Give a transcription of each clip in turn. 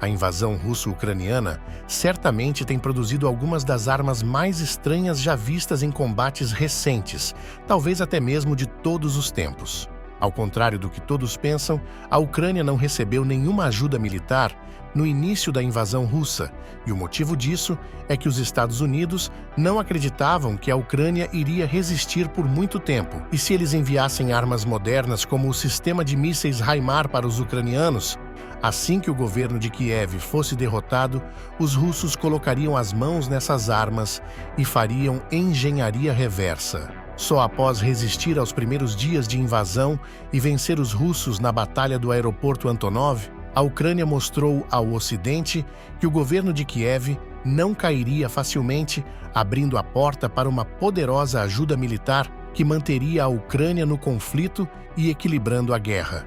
A invasão russo-ucraniana certamente tem produzido algumas das armas mais estranhas já vistas em combates recentes, talvez até mesmo de todos os tempos. Ao contrário do que todos pensam, a Ucrânia não recebeu nenhuma ajuda militar no início da invasão russa, e o motivo disso é que os Estados Unidos não acreditavam que a Ucrânia iria resistir por muito tempo, e se eles enviassem armas modernas como o sistema de mísseis HIMARS para os ucranianos, assim que o governo de Kiev fosse derrotado, os russos colocariam as mãos nessas armas e fariam engenharia reversa. Só após resistir aos primeiros dias de invasão e vencer os russos na batalha do aeroporto Antonov, a Ucrânia mostrou ao Ocidente que o governo de Kiev não cairia facilmente, abrindo a porta para uma poderosa ajuda militar que manteria a Ucrânia no conflito e equilibrando a guerra.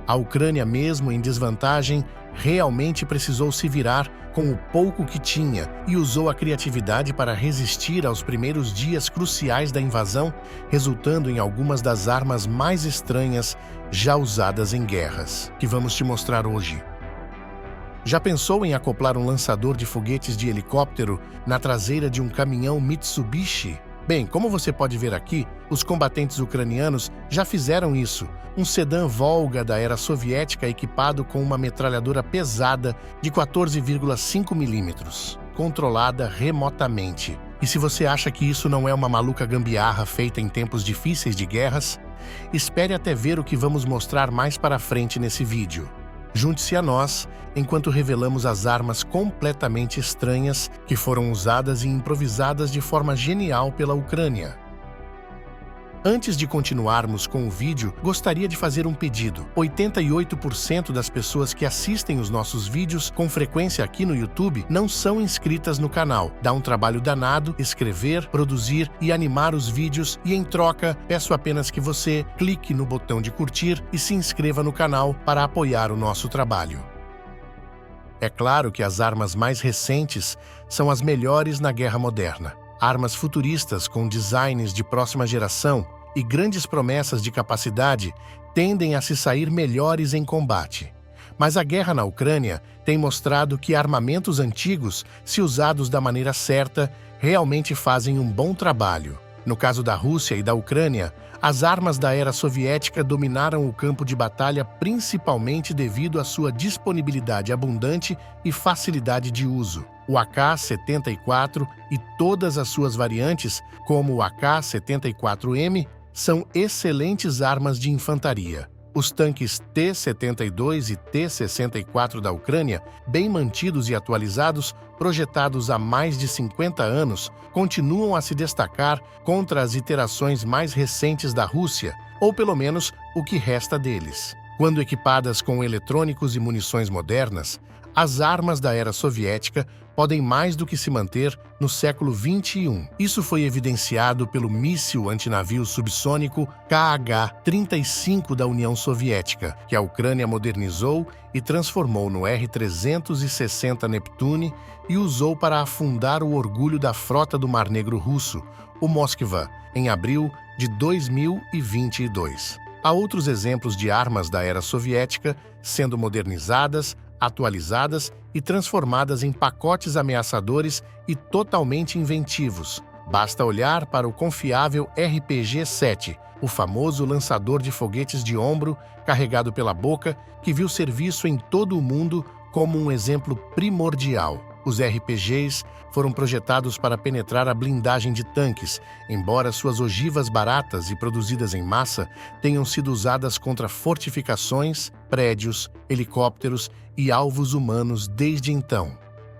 A Ucrânia, mesmo em desvantagem, realmente precisou se virar com o pouco que tinha e usou a criatividade para resistir aos primeiros dias cruciais da invasão, resultando em algumas das armas mais estranhas já usadas em guerras, que vamos te mostrar hoje. Já pensou em acoplar um lançador de foguetes de helicóptero na traseira de um caminhão Mitsubishi? Bem, como você pode ver aqui, os combatentes ucranianos já fizeram isso. Um sedã Volga da era soviética equipado com uma metralhadora pesada de 14,5 milímetros, controlada remotamente. E se você acha que isso não é uma maluca gambiarra feita em tempos difíceis de guerras, espere até ver o que vamos mostrar mais para frente nesse vídeo. Junte-se a nós enquanto revelamos as armas completamente estranhas que foram usadas e improvisadas de forma genial pela Ucrânia. Antes de continuarmos com o vídeo, gostaria de fazer um pedido. 88% das pessoas que assistem os nossos vídeos com frequência aqui no YouTube não são inscritas no canal. Dá um trabalho danado escrever, produzir e animar os vídeos e, em troca, peço apenas que você clique no botão de curtir e se inscreva no canal para apoiar o nosso trabalho. É claro que as armas mais recentes são as melhores na guerra moderna. Armas futuristas com designs de próxima geração e grandes promessas de capacidade tendem a se sair melhores em combate. Mas a guerra na Ucrânia tem mostrado que armamentos antigos, se usados da maneira certa, realmente fazem um bom trabalho. No caso da Rússia e da Ucrânia, as armas da era soviética dominaram o campo de batalha principalmente devido à sua disponibilidade abundante e facilidade de uso. O AK-74 e todas as suas variantes, como o AK-74M, são excelentes armas de infantaria. Os tanques T-72 e T-64 da Ucrânia, bem mantidos e atualizados, projetados há mais de 50 anos, continuam a se destacar contra as iterações mais recentes da Rússia, ou pelo menos o que resta deles. Quando equipadas com eletrônicos e munições modernas, as armas da era soviética podem mais do que se manter no século XXI. Isso foi evidenciado pelo míssil antinavio subsônico KH-35 da União Soviética, que a Ucrânia modernizou e transformou no R-360 Neptune e usou para afundar o orgulho da frota do Mar Negro russo, o Moskva, em abril de 2022. Há outros exemplos de armas da era soviética sendo modernizadas, atualizadas e transformadas em pacotes ameaçadores e totalmente inventivos. Basta olhar para o confiável RPG-7, o famoso lançador de foguetes de ombro carregado pela boca, que viu serviço em todo o mundo como um exemplo primordial. Os RPGs foram projetados para penetrar a blindagem de tanques, embora suas ogivas baratas e produzidas em massa tenham sido usadas contra fortificações, prédios, helicópteros e alvos humanos desde então.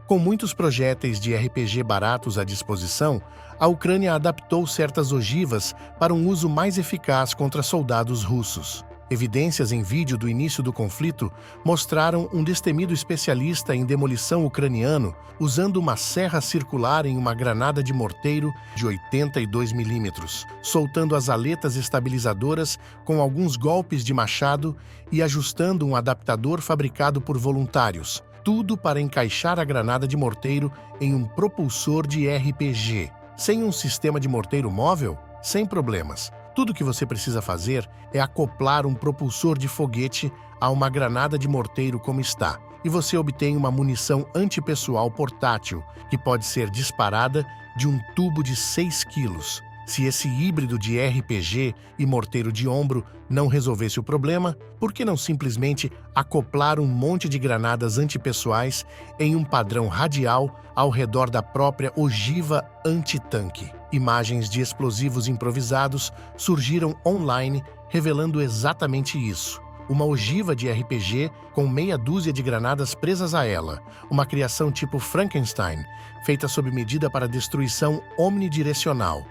Com muitos projéteis de RPG baratos à disposição, a Ucrânia adaptou certas ogivas para um uso mais eficaz contra soldados russos. Evidências em vídeo do início do conflito mostraram um destemido especialista em demolição ucraniano usando uma serra circular em uma granada de morteiro de 82 milímetros, soltando as aletas estabilizadoras com alguns golpes de machado e ajustando um adaptador fabricado por voluntários, tudo para encaixar a granada de morteiro em um propulsor de RPG. Sem um sistema de morteiro móvel? Sem problemas. Tudo que você precisa fazer é acoplar um propulsor de foguete a uma granada de morteiro como está. e você obtém uma munição antipessoal portátil, que pode ser disparada de um tubo de 6 quilos. Se esse híbrido de RPG e morteiro de ombro não resolvesse o problema, por que não simplesmente acoplar um monte de granadas antipessoais em um padrão radial ao redor da própria ogiva antitanque? Imagens de explosivos improvisados surgiram online revelando exatamente isso. Uma ogiva de RPG com meia dúzia de granadas presas a ela, uma criação tipo Frankenstein, feita sob medida para destruição omnidirecional.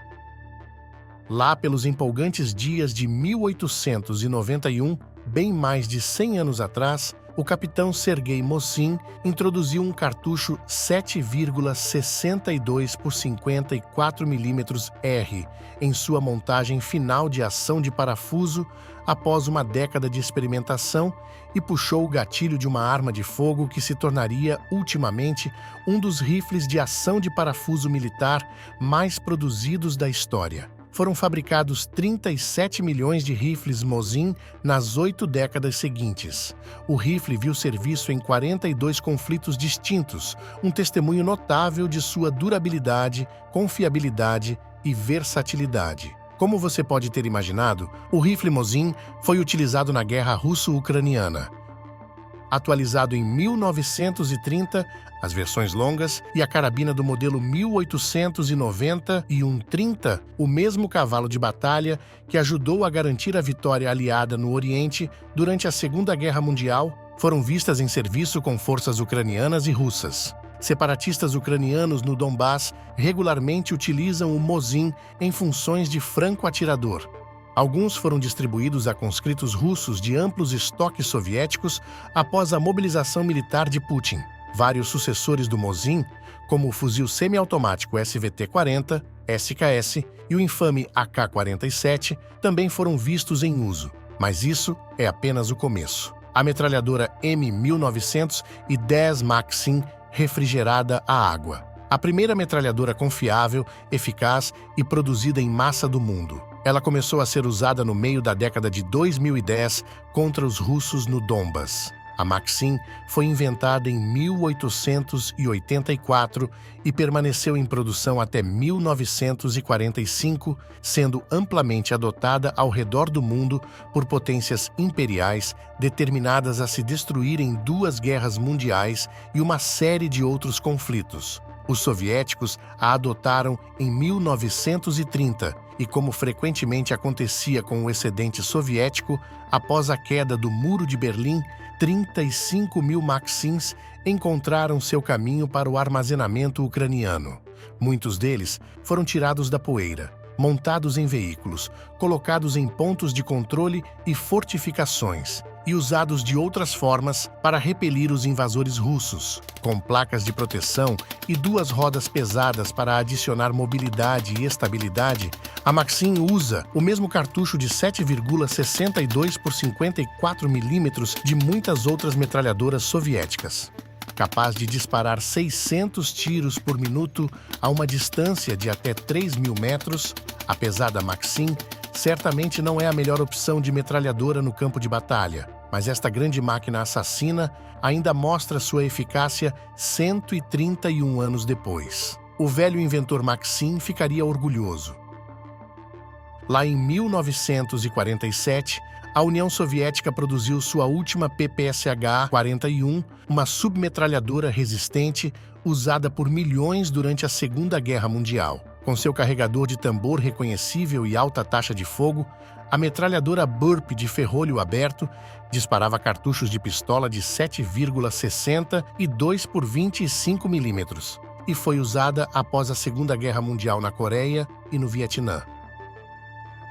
Lá pelos empolgantes dias de 1891, bem mais de 100 anos atrás, o capitão Sergei Mosin introduziu um cartucho 7,62 por 54 mm R em sua montagem final de ação de parafuso após uma década de experimentação e puxou o gatilho de uma arma de fogo que se tornaria, ultimamente, um dos rifles de ação de parafuso militar mais produzidos da história. Foram fabricados 37 milhões de rifles Mosin nas 8 décadas seguintes. O rifle viu serviço em 42 conflitos distintos, um testemunho notável de sua durabilidade, confiabilidade e versatilidade. Como você pode ter imaginado, o rifle Mosin foi utilizado na Guerra Russo-Ucraniana. Atualizado em 1930, as versões longas e a carabina do modelo 1890 e 130, o mesmo cavalo de batalha que ajudou a garantir a vitória aliada no Oriente durante a Segunda Guerra Mundial, foram vistas em serviço com forças ucranianas e russas. Separatistas ucranianos no Donbass regularmente utilizam o Mosin em funções de franco-atirador. Alguns foram distribuídos a conscritos russos de amplos estoques soviéticos após a mobilização militar de Putin. Vários sucessores do Mosin, como o fuzil semiautomático SVT-40, SKS e o infame AK-47, também foram vistos em uso. Mas isso é apenas o começo. A metralhadora M1910 Maxim refrigerada a água. A primeira metralhadora confiável, eficaz e produzida em massa do mundo. Ela começou a ser usada no meio da década de 2010 contra os russos no Donbass. A Maxim foi inventada em 1884 e permaneceu em produção até 1945, sendo amplamente adotada ao redor do mundo por potências imperiais determinadas a se destruir em 2 guerras mundiais e uma série de outros conflitos. Os soviéticos a adotaram em 1930 e, como frequentemente acontecia com o excedente soviético, após a queda do Muro de Berlim, 35 mil Maxims encontraram seu caminho para o armazenamento ucraniano. Muitos deles foram tirados da poeira, montados em veículos, colocados em pontos de controle e fortificações, e usados de outras formas para repelir os invasores russos, com placas de proteção e 2 rodas pesadas para adicionar mobilidade e estabilidade. A Maxim usa o mesmo cartucho de 7,62 por 54 mm de muitas outras metralhadoras soviéticas, capaz de disparar 600 tiros por minuto a uma distância de até 3.000 metros. A pesada Maxim certamente não é a melhor opção de metralhadora no campo de batalha, mas esta grande máquina assassina ainda mostra sua eficácia 131 anos depois. O velho inventor Maxim ficaria orgulhoso. Lá em 1947, a União Soviética produziu sua última PPSH-41, uma submetralhadora resistente usada por milhões durante a Segunda Guerra Mundial. Com seu carregador de tambor reconhecível e alta taxa de fogo, a metralhadora Burp de ferrolho aberto disparava cartuchos de pistola de 7,60 e 2 por 25 mm e foi usada após a Segunda Guerra Mundial na Coreia e no Vietnã.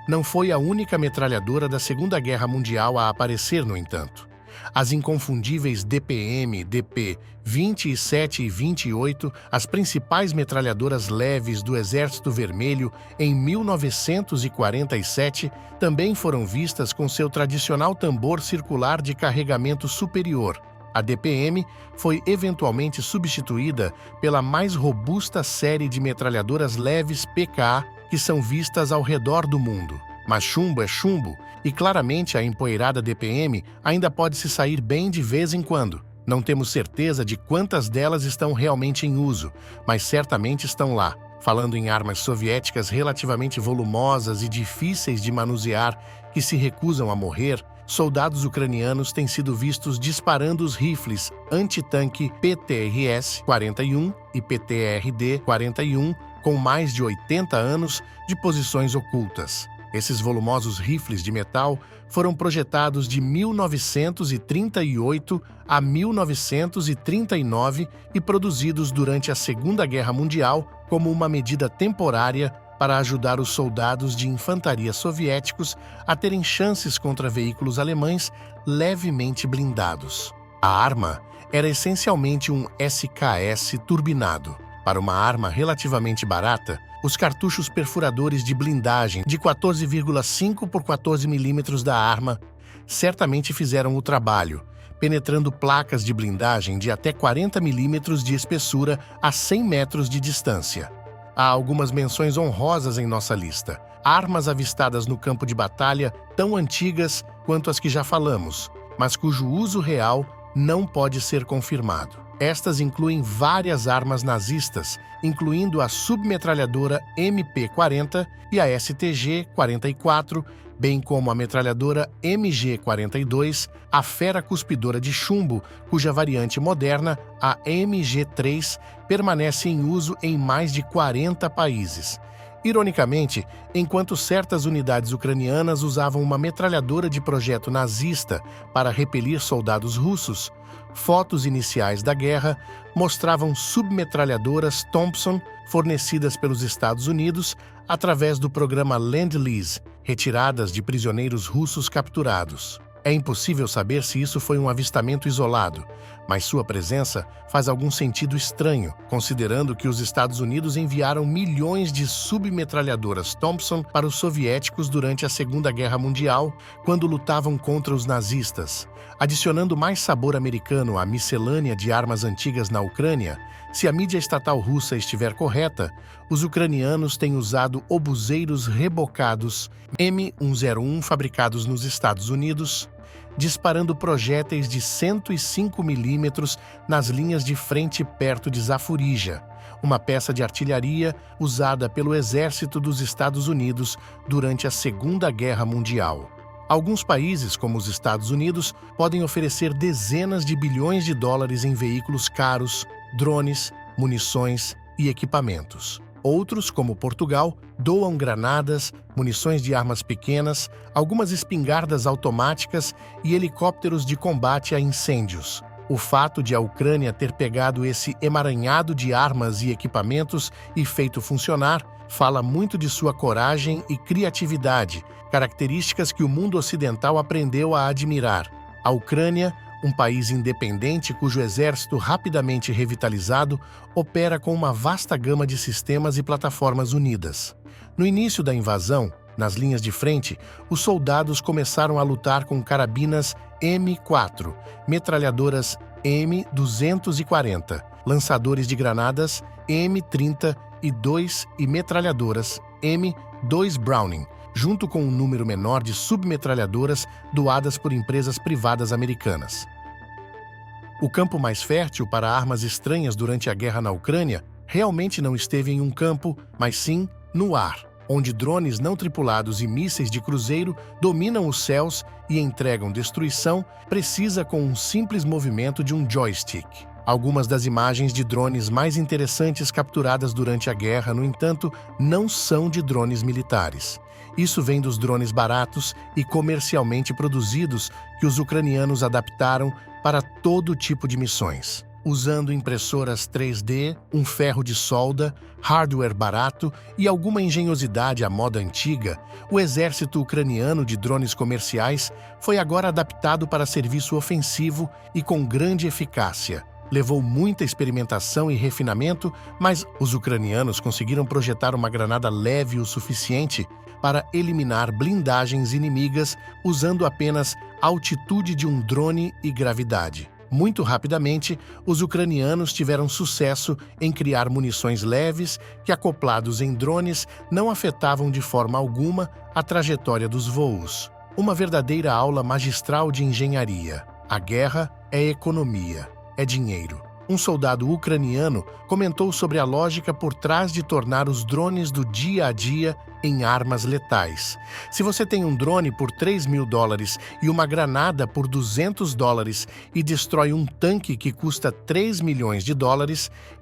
Não foi a única metralhadora da Segunda Guerra Mundial a aparecer, no entanto. As inconfundíveis DPM, DP 27 e 28, as principais metralhadoras leves do Exército Vermelho em 1947, também foram vistas com seu tradicional tambor circular de carregamento superior. A DPM foi eventualmente substituída pela mais robusta série de metralhadoras leves PK que são vistas ao redor do mundo. Mas chumbo é chumbo, e claramente a empoeirada DPM ainda pode se sair bem de vez em quando. Não temos certeza de quantas delas estão realmente em uso, mas certamente estão lá. Falando em armas soviéticas relativamente volumosas e difíceis de manusear que se recusam a morrer, soldados ucranianos têm sido vistos disparando os rifles antitanque PTRS-41 e PTRD-41 com mais de 80 anos de posições ocultas. Esses volumosos rifles de metal foram projetados de 1938 a 1939 e produzidos durante a Segunda Guerra Mundial como uma medida temporária para ajudar os soldados de infantaria soviéticos a terem chances contra veículos alemães levemente blindados. A arma era essencialmente um SKS turbinado. Para uma arma relativamente barata, os cartuchos perfuradores de blindagem de 14,5 por 14 milímetros da arma certamente fizeram o trabalho, penetrando placas de blindagem de até 40 milímetros de espessura a 100 metros de distância. Há algumas menções honrosas em nossa lista. Armas avistadas no campo de batalha tão antigas quanto as que já falamos, mas cujo uso real não pode ser confirmado. Estas incluem várias armas nazistas, incluindo a submetralhadora MP-40 e a STG-44, bem como a metralhadora MG-42, a fera cuspidora de chumbo, cuja variante moderna, a MG-3, permanece em uso em mais de 40 países. Ironicamente, enquanto certas unidades ucranianas usavam uma metralhadora de projeto nazista para repelir soldados russos, fotos iniciais da guerra mostravam submetralhadoras Thompson fornecidas pelos Estados Unidos através do programa Lend-Lease, retiradas de prisioneiros russos capturados. É impossível saber se isso foi um avistamento isolado, mas sua presença faz algum sentido estranho, considerando que os Estados Unidos enviaram milhões de submetralhadoras Thompson para os soviéticos durante a Segunda Guerra Mundial, quando lutavam contra os nazistas. Adicionando mais sabor americano à miscelânea de armas antigas na Ucrânia, se a mídia estatal russa estiver correta, os ucranianos têm usado obuseiros rebocados M101 fabricados nos Estados Unidos, disparando projéteis de 105 milímetros nas linhas de frente perto de Zaporizhia, uma peça de artilharia usada pelo Exército dos Estados Unidos durante a Segunda Guerra Mundial. Alguns países, como os Estados Unidos, podem oferecer dezenas de bilhões de dólares em veículos caros, drones, munições e equipamentos. Outros, como Portugal, doam granadas, munições de armas pequenas, algumas espingardas automáticas e helicópteros de combate a incêndios. O fato de a Ucrânia ter pegado esse emaranhado de armas e equipamentos e feito funcionar fala muito de sua coragem e criatividade, características que o mundo ocidental aprendeu a admirar. A Ucrânia, um país independente cujo exército rapidamente revitalizado opera com uma vasta gama de sistemas e plataformas unidas. No início da invasão, nas linhas de frente, os soldados começaram a lutar com carabinas M4, metralhadoras M240, lançadores de granadas M32 e metralhadoras M2 Browning, junto com um número menor de submetralhadoras doadas por empresas privadas americanas. O campo mais fértil para armas estranhas durante a guerra na Ucrânia realmente não esteve em um campo, mas sim no ar, onde drones não tripulados e mísseis de cruzeiro dominam os céus e entregam destruição precisa com um simples movimento de um joystick. Algumas das imagens de drones mais interessantes capturadas durante a guerra, no entanto, não são de drones militares. Isso vem dos drones baratos e comercialmente produzidos que os ucranianos adaptaram para todo tipo de missões. Usando impressoras 3D, um ferro de solda, hardware barato e alguma engenhosidade à moda antiga, o exército ucraniano de drones comerciais foi agora adaptado para serviço ofensivo e com grande eficácia. Levou muita experimentação e refinamento, mas os ucranianos conseguiram projetar uma granada leve o suficiente para eliminar blindagens inimigas usando apenas a altitude de um drone e gravidade. Muito rapidamente, os ucranianos tiveram sucesso em criar munições leves que, acoplados em drones, não afetavam de forma alguma a trajetória dos voos. Uma verdadeira aula magistral de engenharia. A guerra é economia. é dinheiro. Um soldado ucraniano comentou sobre a lógica por trás de tornar os drones do dia a dia em armas letais. Se você tem um drone por $3.000 e uma granada por $200 e destrói um tanque que custa $3 milhões,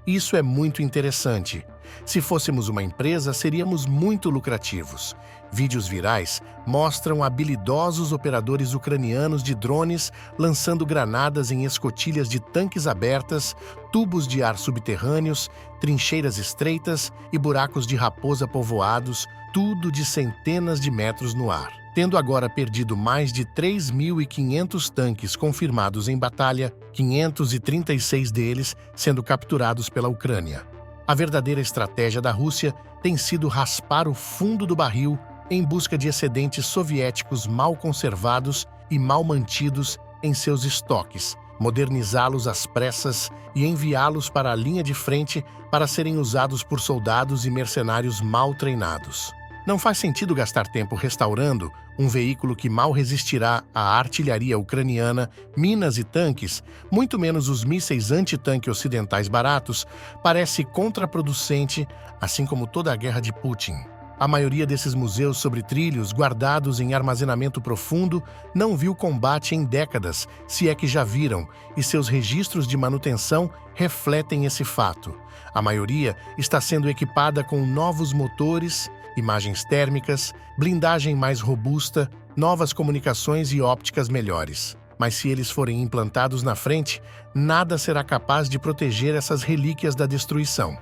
isso é muito interessante. Se fôssemos uma empresa, seríamos muito lucrativos. Vídeos virais mostram habilidosos operadores ucranianos de drones lançando granadas em escotilhas de tanques abertas, tubos de ar subterrâneos, trincheiras estreitas e buracos de raposa povoados, tudo de centenas de metros no ar. Tendo agora perdido mais de 3.500 tanques confirmados em batalha, 536 deles sendo capturados pela Ucrânia. A verdadeira estratégia da Rússia tem sido raspar o fundo do barril em busca de excedentes soviéticos mal conservados e mal mantidos em seus estoques, modernizá-los às pressas e enviá-los para a linha de frente para serem usados por soldados e mercenários mal treinados. Não faz sentido gastar tempo restaurando um veículo que mal resistirá à artilharia ucraniana, minas e tanques, muito menos os mísseis antitanque ocidentais baratos, parece contraproducente, assim como toda a guerra de Putin. A maioria desses museus sobre trilhos guardados em armazenamento profundo não viu combate em décadas, se é que já viram, e seus registros de manutenção refletem esse fato. A maioria está sendo equipada com novos motores, imagens térmicas, blindagem mais robusta, novas comunicações e ópticas melhores. Mas se eles forem implantados na frente, nada será capaz de proteger essas relíquias da destruição.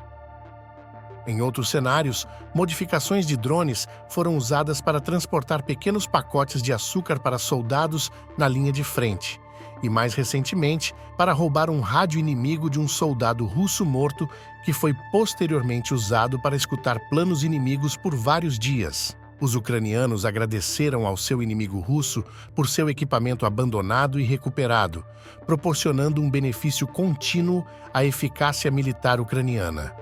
Em outros cenários, modificações de drones foram usadas para transportar pequenos pacotes de açúcar para soldados na linha de frente, e mais recentemente, para roubar um rádio inimigo de um soldado russo morto que foi posteriormente usado para escutar planos inimigos por vários dias. Os ucranianos agradeceram ao seu inimigo russo por seu equipamento abandonado e recuperado, proporcionando um benefício contínuo à eficácia militar ucraniana.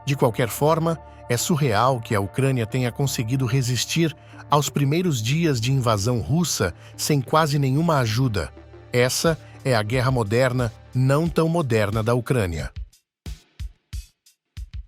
De qualquer forma, é surreal que a Ucrânia tenha conseguido resistir aos primeiros dias de invasão russa sem quase nenhuma ajuda. Essa é a guerra moderna, não tão moderna da Ucrânia.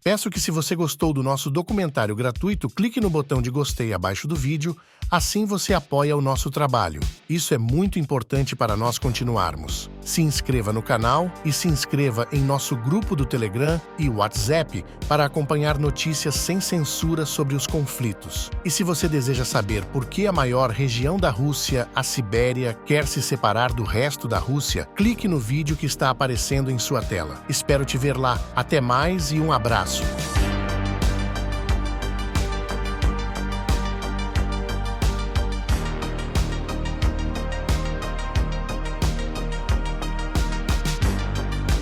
Peço que, se você gostou do nosso documentário gratuito, clique no botão de gostei abaixo do vídeo, assim você apoia o nosso trabalho. Isso é muito importante para nós continuarmos. Se inscreva no canal e se inscreva em nosso grupo do Telegram e WhatsApp para acompanhar notícias sem censura sobre os conflitos. E se você deseja saber por que a maior região da Rússia, a Sibéria, quer se separar do resto da Rússia, clique no vídeo que está aparecendo em sua tela. Espero te ver lá. Até mais e um abraço.